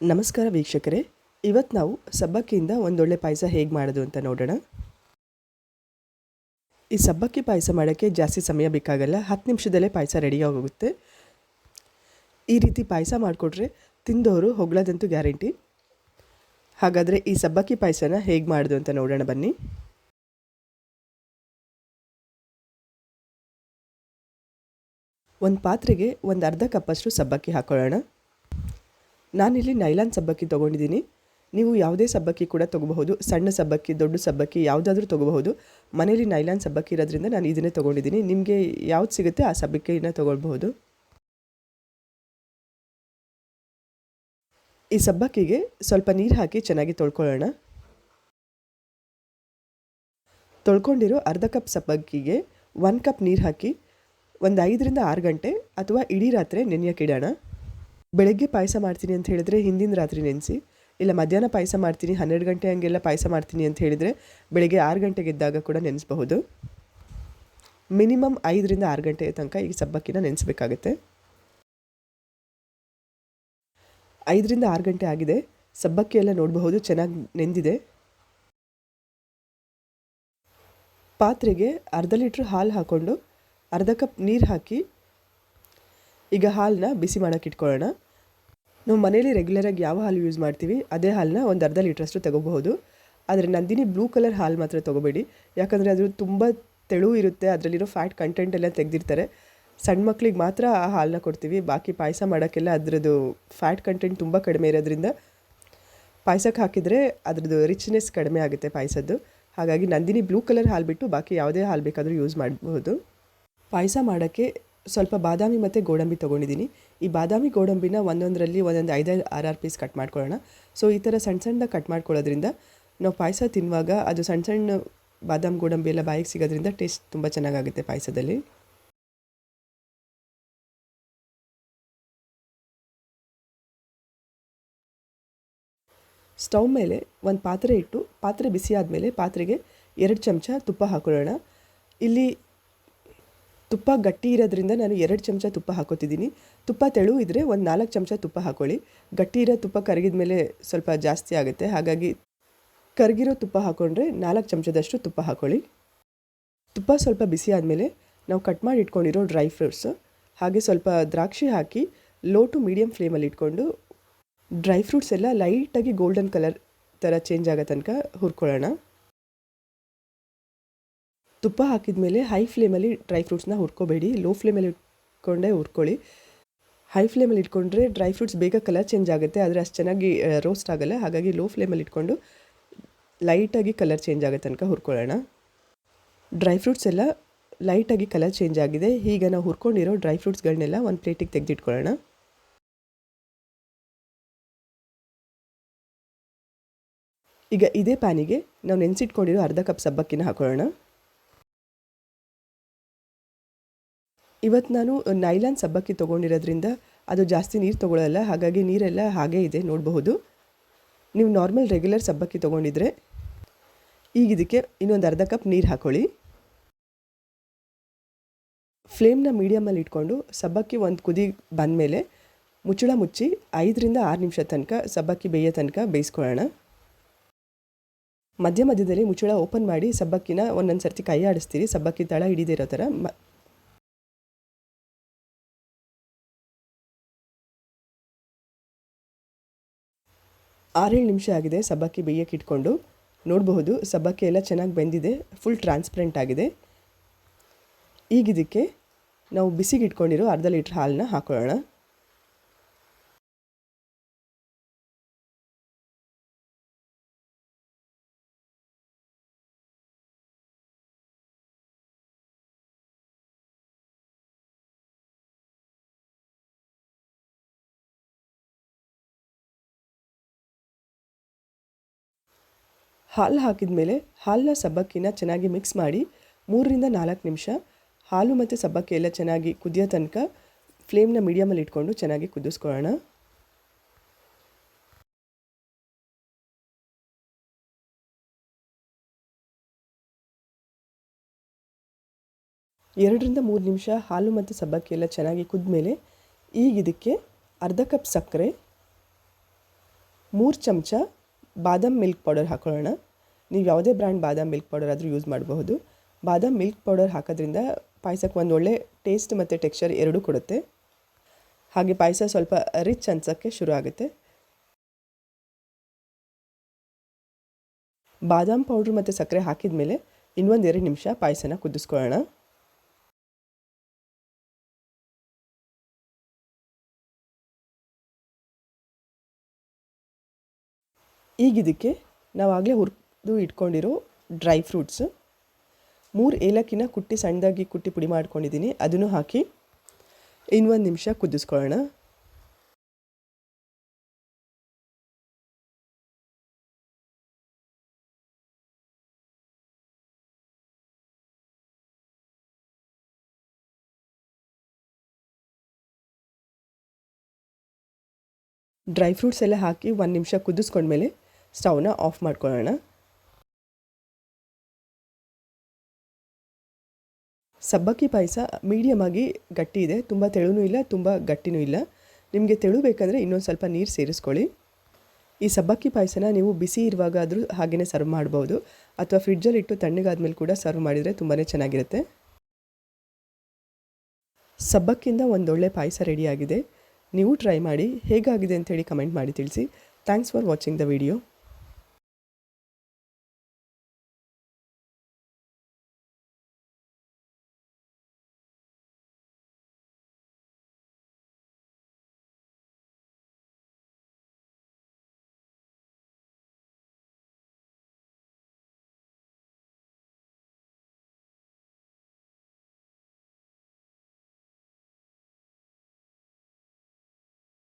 ನಮಸ್ಕಾರ ವೀಕ್ಷಕರೇ, ಇವತ್ತು ನಾವು ಸಬ್ಬಕ್ಕಿಯಿಂದ ಒಂದೊಳ್ಳೆ ಪಾಯಸ ಹೇಗೆ ಮಾಡೋದು ಅಂತ ನೋಡೋಣ. ಈ ಸಬ್ಬಕ್ಕಿ ಪಾಯಸ ಮಾಡೋಕ್ಕೆ ಜಾಸ್ತಿ ಸಮಯ ಬೇಕಾಗಲ್ಲ, 10 ನಿಮಿಷದಲ್ಲೇ ಪಾಯಸ ರೆಡಿಯಾಗೋಗುತ್ತೆ. ಈ ರೀತಿ ಪಾಯಸ ಮಾಡಿಕೊಟ್ರೆ ತಿಂದವರು ಹೊಗಳದಂತೂ ಗ್ಯಾರಂಟಿ. ಹಾಗಾದರೆ ಈ ಸಬ್ಬಕ್ಕಿ ಪಾಯಸನ ಹೇಗೆ ಮಾಡೋದು ಅಂತ ನೋಡೋಣ ಬನ್ನಿ. ಒಂದು ಪಾತ್ರೆಗೆ ಒಂದು ಅರ್ಧ ಕಪ್ಪಷ್ಟು ಸಬ್ಬಕ್ಕಿ ಹಾಕೊಳ್ಳೋಣ. ನಾನಿಲ್ಲಿ ನೈಲಾನ್ ಸಬ್ಬಕ್ಕಿ ತೊಗೊಂಡಿದ್ದೀನಿ. ನೀವು ಯಾವುದೇ ಸಬ್ಬಕ್ಕಿ ಕೂಡ ತೊಗೋಬಹುದು, ಸಣ್ಣ ಸಬ್ಬಕ್ಕಿ, ದೊಡ್ಡ ಸಬ್ಬಕ್ಕಿ ಯಾವುದಾದ್ರೂ ತೊಗೋಬಹುದು. ಮನೇಲಿ ನೈಲಾನ್ ಸಬ್ಬಕ್ಕಿ ಇರೋದ್ರಿಂದ ನಾನು ಇದನ್ನೇ ತೊಗೊಂಡಿದ್ದೀನಿ. ನಿಮಗೆ ಯಾವ್ದು ಸಿಗುತ್ತೆ ಆ ಸಬ್ಬಕ್ಕಿನ ತೊಗೊಳ್ಬಹುದು. ಈ ಸಬ್ಬಕ್ಕಿಗೆ ಸ್ವಲ್ಪ ನೀರು ಹಾಕಿ ಚೆನ್ನಾಗಿ ತೊಳ್ಕೊಳ್ಳೋಣ. ತೊಳ್ಕೊಂಡಿರೋ ಅರ್ಧ ಕಪ್ ಸಬ್ಬಕ್ಕಿಗೆ 1 ಕಪ್ ನೀರು ಹಾಕಿ ಒಂದು 5ರಿಂದ 6 ಗಂಟೆ ಅಥವಾ ಇಡೀ ರಾತ್ರಿ ನೆನೆಯೋಕ್ಕಿಡೋಣ. ಬೆಳಗ್ಗೆ ಪಾಯಸ ಮಾಡ್ತೀನಿ ಅಂತ ಹೇಳಿದ್ರೆ ಹಿಂದಿನ ರಾತ್ರಿ ನೆನೆಸಿ, ಇಲ್ಲ ಮಧ್ಯಾಹ್ನ ಪಾಯಸ ಮಾಡ್ತೀನಿ 12 ಗಂಟೆ ಹಂಗೆಲ್ಲ ಪಾಯಸ ಮಾಡ್ತೀನಿ ಅಂತ ಹೇಳಿದರೆ ಬೆಳಗ್ಗೆ 6 ಗಂಟೆಗೆ ಇದ್ದಾಗ ಕೂಡ ನೆನೆಸಬಹುದು. ಮಿನಿಮಮ್ 5ರಿಂದ 6 ಗಂಟೆ ತನಕ ಈ ಸಬ್ಬಕ್ಕಿನ ನೆನೆಸಬೇಕಾಗುತ್ತೆ. 5ರಿಂದ 6 ಗಂಟೆ ಆಗಿದೆ. ಸಬ್ಬಕ್ಕಿ ಎಲ್ಲ ನೋಡಬಹುದು ಚೆನ್ನಾಗಿ ನೆಂದಿದೆ. ಪಾತ್ರೆಗೆ ಅರ್ಧ ಲೀಟ್ರ್ ಹಾಲು ಹಾಕ್ಕೊಂಡು ಅರ್ಧ ಕಪ್ ನೀರು ಹಾಕಿ ಈಗ ಹಾಲನ್ನ ಬಿಸಿ ಮಾಡೋಕ್ಕೆ ಇಟ್ಕೊಳ್ಳೋಣ. ನಾವು ಮನೇಲಿ ರೆಗ್ಯುಲರಾಗಿ ಯಾವ ಹಾಲು ಯೂಸ್ ಮಾಡ್ತೀವಿ ಅದೇ ಹಾಲನ್ನ ಒಂದು ಅರ್ಧ ಲೀಟ್ರಷ್ಟು ತಗೋಬಹುದು. ಆದರೆ ನಂದಿನಿ ಬ್ಲೂ ಕಲರ್ ಹಾಲು ಮಾತ್ರ ತೊಗೋಬೇಡಿ, ಯಾಕಂದರೆ ಅದು ತುಂಬ ತೆಳು ಇರುತ್ತೆ, ಅದರಲ್ಲಿರೋ ಫ್ಯಾಟ್ ಕಂಟೆಂಟ್ ಎಲ್ಲ ತೆಗೆದಿರ್ತಾರೆ. ಸಣ್ಣ ಮಕ್ಳಿಗೆ ಮಾತ್ರ ಆ ಹಾಲನ್ನ ಕೊಡ್ತೀವಿ, ಬಾಕಿ ಪಾಯಸ ಮಾಡೋಕ್ಕೆಲ್ಲ ಅದರದ್ದು ಫ್ಯಾಟ್ ಕಂಟೆಂಟ್ ತುಂಬ ಕಡಿಮೆ ಇರೋದ್ರಿಂದ ಪಾಯಸಕ್ಕೆ ಹಾಕಿದರೆ ಅದರದ್ದು ರಿಚ್ನೆಸ್ ಕಡಿಮೆ ಆಗುತ್ತೆ ಪಾಯಸದ್ದು. ಹಾಗಾಗಿ ನಂದಿನಿ ಬ್ಲೂ ಕಲರ್ ಹಾಲು ಬಿಟ್ಟು ಬಾಕಿ ಯಾವುದೇ ಹಾಲು ಬೇಕಾದರೂ ಯೂಸ್ ಮಾಡಬಹುದು. ಪಾಯಸ ಮಾಡೋಕ್ಕೆ ಸ್ವಲ್ಪ ಬಾದಾಮಿ ಮತ್ತು ಗೋಡಂಬಿ ತೊಗೊಂಡಿದ್ದೀನಿ. ಈ ಬಾದಾಮಿ ಗೋಡಂಬಿನ ಒಂದೊಂದರಲ್ಲಿ ಒಂದೊಂದು 5-6 ಪೀಸ್ ಕಟ್ ಮಾಡ್ಕೊಳ್ಳೋಣ. ಸೊ ಈ ಥರ ಸಣ್ಣ ಸಣ್ಣದಾಗಿ ಕಟ್ ಮಾಡ್ಕೊಳ್ಳೋದ್ರಿಂದ ನಾವು ಪಾಯಸ ತಿನ್ನುವಾಗ ಅದು ಸಣ್ಣ ಸಣ್ಣ ಬಾದಾಮಿ ಗೋಡಂಬಿ ಎಲ್ಲ ಬಾಯಿಗೆ ಸಿಗೋದ್ರಿಂದ ಟೇಸ್ಟ್ ತುಂಬ ಚೆನ್ನಾಗಾಗುತ್ತೆ ಪಾಯಸದಲ್ಲಿ. ಸ್ಟವ್ ಮೇಲೆ ಒಂದು ಪಾತ್ರೆ ಇಟ್ಟು ಪಾತ್ರೆ ಬಿಸಿ ಆದಮೇಲೆ ಪಾತ್ರೆಗೆ 2 ಚಮಚ ತುಪ್ಪ ಹಾಕೊಳ್ಳೋಣ. ಇಲ್ಲಿ ತುಪ್ಪ ಗಟ್ಟಿ ಇರೋದ್ರಿಂದ ನಾನು 2 ಚಮಚ ತುಪ್ಪ ಹಾಕೋತಿದ್ದೀನಿ. ತುಪ್ಪ ತೆಳು ಇದ್ದರೆ ಒಂದು 4 ಚಮಚ ತುಪ್ಪ ಹಾಕ್ಕೊಳ್ಳಿ. ಗಟ್ಟಿ ಇರೋ ತುಪ್ಪ ಕರಗಿದ ಮೇಲೆ ಸ್ವಲ್ಪ ಜಾಸ್ತಿ ಆಗುತ್ತೆ, ಹಾಗಾಗಿ ಕರಗಿರೋ ತುಪ್ಪ ಹಾಕ್ಕೊಂಡ್ರೆ 4 ಚಮಚದಷ್ಟು ತುಪ್ಪ ಹಾಕ್ಕೊಳ್ಳಿ. ತುಪ್ಪ ಸ್ವಲ್ಪ ಬಿಸಿ ಆದಮೇಲೆ ನಾವು ಕಟ್ ಮಾಡಿ ಇಟ್ಕೊಂಡಿರೋ ಡ್ರೈ ಫ್ರೂಟ್ಸು ಹಾಗೆ ಸ್ವಲ್ಪ ದ್ರಾಕ್ಷಿ ಹಾಕಿ ಲೋ ಟು ಮೀಡಿಯಮ್ ಫ್ಲೇಮಲ್ಲಿ ಇಟ್ಕೊಂಡು ಡ್ರೈ ಫ್ರೂಟ್ಸ್ ಎಲ್ಲ ಲೈಟಾಗಿ ಗೋಲ್ಡನ್ ಕಲರ್ ಥರ ಚೇಂಜ್ ಆಗೋ ತನಕ ಹುರ್ಕೊಳ್ಳೋಣ. ತುಪ್ಪ ಹಾಕಿದ ಮೇಲೆ ಹೈ ಫ್ಲೇಮಲ್ಲಿ ಡ್ರೈ ಫ್ರೂಟ್ಸ್ನ ಹುರ್ಕೋಬೇಡಿ, ಲೋ ಫ್ಲೇಮಲ್ಲಿ ಇಟ್ಕೊಂಡೇ ಹುರ್ಕೊಳ್ಳಿ. ಹೈ ಫ್ಲೇಮಲ್ಲಿ ಇಟ್ಕೊಂಡ್ರೆ ಡ್ರೈ ಫ್ರೂಟ್ಸ್ ಬೇಗ ಕಲರ್ ಚೇಂಜ್ ಆಗುತ್ತೆ, ಆದರೆ ಅಷ್ಟು ಚೆನ್ನಾಗಿ ರೋಸ್ಟ್ ಆಗೋಲ್ಲ. ಹಾಗಾಗಿ ಲೋ ಫ್ಲೇಮಲ್ಲಿ ಇಟ್ಕೊಂಡು ಲೈಟಾಗಿ ಕಲರ್ ಚೇಂಜ್ ಆಗೋ ತನಕ ಹುರ್ಕೊಳ್ಳೋಣ. ಡ್ರೈ ಫ್ರೂಟ್ಸ್ ಎಲ್ಲ ಲೈಟಾಗಿ ಕಲರ್ ಚೇಂಜ್ ಆಗಿದೆ. ಈಗ ನಾವು ಹುರ್ಕೊಂಡಿರೋ ಡ್ರೈ ಫ್ರೂಟ್ಸ್ಗಳನ್ನೆಲ್ಲ ಒಂದು ಪ್ಲೇಟಿಗೆ ತೆಗೆದಿಟ್ಕೊಳ್ಳೋಣ. ಈಗ ಇದೇ ಪ್ಯಾನಿಗೆ ನಾವು ನೆನೆಸಿಟ್ಕೊಂಡಿರೋ ಅರ್ಧ ಕಪ್ ಸಬ್ಬಕ್ಕಿನ ಹಾಕೊಳ್ಳೋಣ. ಇವತ್ತು ನಾನು ನೈಲಾನ್ ಸಬ್ಬಕ್ಕಿ ತೊಗೊಂಡಿರೋದ್ರಿಂದ ಅದು ಜಾಸ್ತಿ ನೀರು ತೊಗೊಳ್ಳಲ್ಲ, ಹಾಗಾಗಿ ನೀರೆಲ್ಲ ಹಾಗೇ ಇದೆ ನೋಡಬಹುದು. ನೀವು ನಾರ್ಮಲ್ ರೆಗ್ಯುಲರ್ ಸಬ್ಬಕ್ಕಿ ತೊಗೊಂಡಿದ್ರೆ ಈಗ ಇದಕ್ಕೆ ಇನ್ನೊಂದು ಅರ್ಧ ಕಪ್ ನೀರು ಹಾಕ್ಕೊಳ್ಳಿ. ಫ್ಲೇಮ್ನ ಮೀಡಿಯಮಲ್ಲಿ ಇಟ್ಕೊಂಡು ಸಬ್ಬಕ್ಕಿ ಒಂದು ಕುದಿ ಬಂದಮೇಲೆ ಮುಚ್ಚಳ ಮುಚ್ಚಿ 5ರಿಂದ 6 ನಿಮಿಷ ತನಕ ಸಬ್ಬಕ್ಕಿ ಬೇಯೋ ತನಕ ಬೇಯಿಸ್ಕೊಳ್ಳೋಣ. ಮಧ್ಯ ಮಧ್ಯದಲ್ಲಿ ಮುಚ್ಚಳ ಓಪನ್ ಮಾಡಿ ಸಬ್ಬಕ್ಕಿನ ಒಂದೊಂದು ಸರ್ತಿ ಕೈ ಆಡಿಸ್ತೀರಿ, ಸಬ್ಬಕ್ಕಿ ತಳ ಹಿಡಿದಿರೋ ಥರ. 6-7 ನಿಮಿಷ ಆಗಿದೆ ಸಬ್ಬಕ್ಕಿ ಬೇಯಕ್ಕೆ ಇಟ್ಕೊಂಡು. ನೋಡಬಹುದು ಸಬ್ಬಕ್ಕಿ ಎಲ್ಲ ಚೆನ್ನಾಗಿ ಬೆಂದಿದೆ, ಫುಲ್ ಟ್ರಾನ್ಸ್ಪರೆಂಟ್ ಆಗಿದೆ. ಈಗ ಇದಕ್ಕೆ ನಾವು ಬಿಸಿಗೆ ಇಟ್ಕೊಂಡಿರೋ ಅರ್ಧ ಲೀಟ್ರ್ ಹಾಲನ್ನ ಹಾಕೊಳ್ಳೋಣ. ಹಾಲು ಹಾಕಿದ ಮೇಲೆ ಹಾಲನ್ನ ಸಬ್ಬಕ್ಕಿನ ಚೆನ್ನಾಗಿ ಮಿಕ್ಸ್ ಮಾಡಿ 3ರಿಂದ 4 ನಿಮಿಷ ಹಾಲು ಮತ್ತು ಸಬ್ಬಕ್ಕಿ ಎಲ್ಲ ಚೆನ್ನಾಗಿ ಕುದಿಯೋ ತನಕ ಫ್ಲೇಮ್ನ ಮೀಡಿಯಮಲ್ಲಿ ಇಟ್ಕೊಂಡು ಚೆನ್ನಾಗಿ ಕುದಿಸ್ಕೊಳ್ಳೋಣ. ಎರಡರಿಂದ 3 ನಿಮಿಷ ಹಾಲು ಮತ್ತು ಸಬ್ಬಕ್ಕಿ ಎಲ್ಲ ಚೆನ್ನಾಗಿ ಕುದ್ಮೇಲೆ ಈಗ ಇದಕ್ಕೆ ಅರ್ಧ ಕಪ್ ಸಕ್ಕರೆ, 3 ಚಮಚ ಬಾದಾಮ್ ಮಿಲ್ಕ್ ಪೌಡರ್ ಹಾಕೊಳ್ಳೋಣ. ನೀವು ಯಾವುದೇ ಬ್ರ್ಯಾಂಡ್ ಬಾದಾಮ್ ಮಿಲ್ಕ್ ಪೌಡರ್ ಆದರೂ ಯೂಸ್ ಮಾಡಬಹುದು. ಬಾದಾಮ್ ಮಿಲ್ಕ್ ಪೌಡರ್ ಹಾಕೋದ್ರಿಂದ ಪಾಯಸಕ್ಕೆ ಒಂದು ಒಳ್ಳೆ ಟೇಸ್ಟ್ ಮತ್ತು ಟೆಕ್ಸ್ಚರ್ ಎರಡೂ ಕೊಡುತ್ತೆ. ಹಾಗೆ ಪಾಯಸ ಸ್ವಲ್ಪ ರಿಚ್ ಅನ್ಸೋಕ್ಕೆ ಶುರು ಆಗುತ್ತೆ. ಬಾದಾಮ್ ಪೌಡ್ರ್ ಮತ್ತು ಸಕ್ಕರೆ ಹಾಕಿದ ಮೇಲೆ ಇನ್ನೊಂದು 2 ನಿಮಿಷ ಪಾಯಸನ ಕುದಿಸ್ಕೊಳ್ಳೋಣ. ಈಗ ಇದಕ್ಕೆ ನಾವಾಗಲೇ ಹುರಿದು ಇಟ್ಕೊಂಡಿರೋ ಡ್ರೈ ಫ್ರೂಟ್ಸು, 3 ಏಲಕ್ಕಿನ ಸಣ್ಣದಾಗಿ ಕುಟ್ಟಿ ಪುಡಿ ಮಾಡ್ಕೊಂಡಿದ್ದೀನಿ, ಅದನ್ನು ಹಾಕಿ ಇನ್ನೊಂದು ನಿಮಿಷ ಕುದಿಸ್ಕೊಳ್ಳೋಣ. ಡ್ರೈ ಫ್ರೂಟ್ಸ್ ಎಲ್ಲ ಹಾಕಿ 1 ನಿಮಿಷ ಕುದಿಸ್ಕೊಂಡ್ಮೇಲೆ ಸ್ಟವ್ನ ಆಫ್ ಮಾಡ್ಕೊಳ್ಳೋಣ. ಸಬ್ಬಕ್ಕಿ ಪಾಯಸ ಮೀಡಿಯಮ್ ಆಗಿ ಗಟ್ಟಿ ಇದೆ, ತುಂಬ ತೆಳುನೂ ಇಲ್ಲ, ತುಂಬ ಗಟ್ಟಿನೂ ಇಲ್ಲ. ನಿಮಗೆ ತೆಳು ಬೇಕಂದರೆ ಇನ್ನೊಂದು ಸ್ವಲ್ಪ ನೀರು ಸೇರಿಸ್ಕೊಳ್ಳಿ. ಈ ಸಬ್ಬಕ್ಕಿ ಪಾಯಸನ ನೀವು ಬಿಸಿ ಇರುವಾಗ ಆದರೂ ಹಾಗೆಯೇ ಸರ್ವ್ ಮಾಡ್ಬೋದು, ಅಥವಾ ಫ್ರಿಡ್ಜಲ್ಲಿ ಇಟ್ಟು ತಣ್ಣಗಾದ್ಮೇಲೆ ಕೂಡ ಸರ್ವ್ ಮಾಡಿದರೆ ತುಂಬಾ ಚೆನ್ನಾಗಿರುತ್ತೆ. ಸಬ್ಬಕ್ಕಿಂದ ಒಂದೊಳ್ಳೆ ಪಾಯಸ ರೆಡಿಯಾಗಿದೆ. ನೀವು ಟ್ರೈ ಮಾಡಿ, ಹೇಗಾಗಿದೆ ಅಂತೇಳಿ ಕಮೆಂಟ್ ಮಾಡಿ ತಿಳಿಸಿ. Thanks for watching the video.